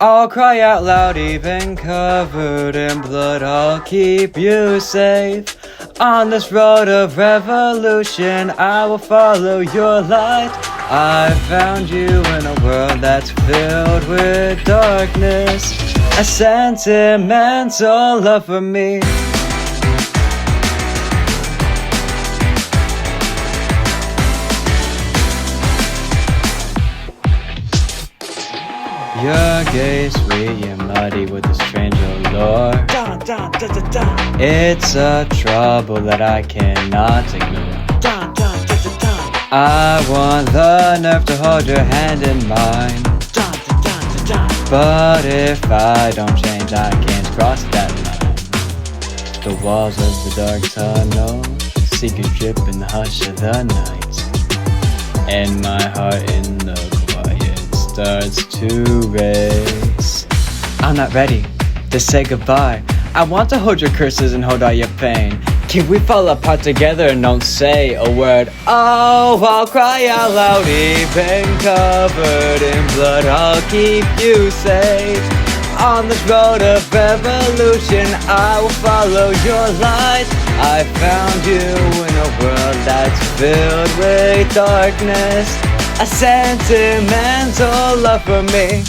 I'll cry out loud even covered in blood. I'll keep you safe. On this road of revolution, I will follow your light. I found you in a world that's filled with darkness, a sentimental love for me. You're gay, sweet, and muddy with a strange allure. It's a trouble that I cannot ignore. I want the nerve to hold your hand in mine. But if I don't change, I can't cross that line. The walls of the dark tunnel, secret drip in the hush of the night. And my heart in the quiet starts to race. I'm not ready to say goodbye. I want to hold your curses and hold all your pain. Can we fall apart together and don't say a word? Oh, I'll cry out loud, even covered in blood. I'll keep you safe. On this road of revolution, I will follow your light. I found you in a world that's filled with darkness, a sentimental love for me.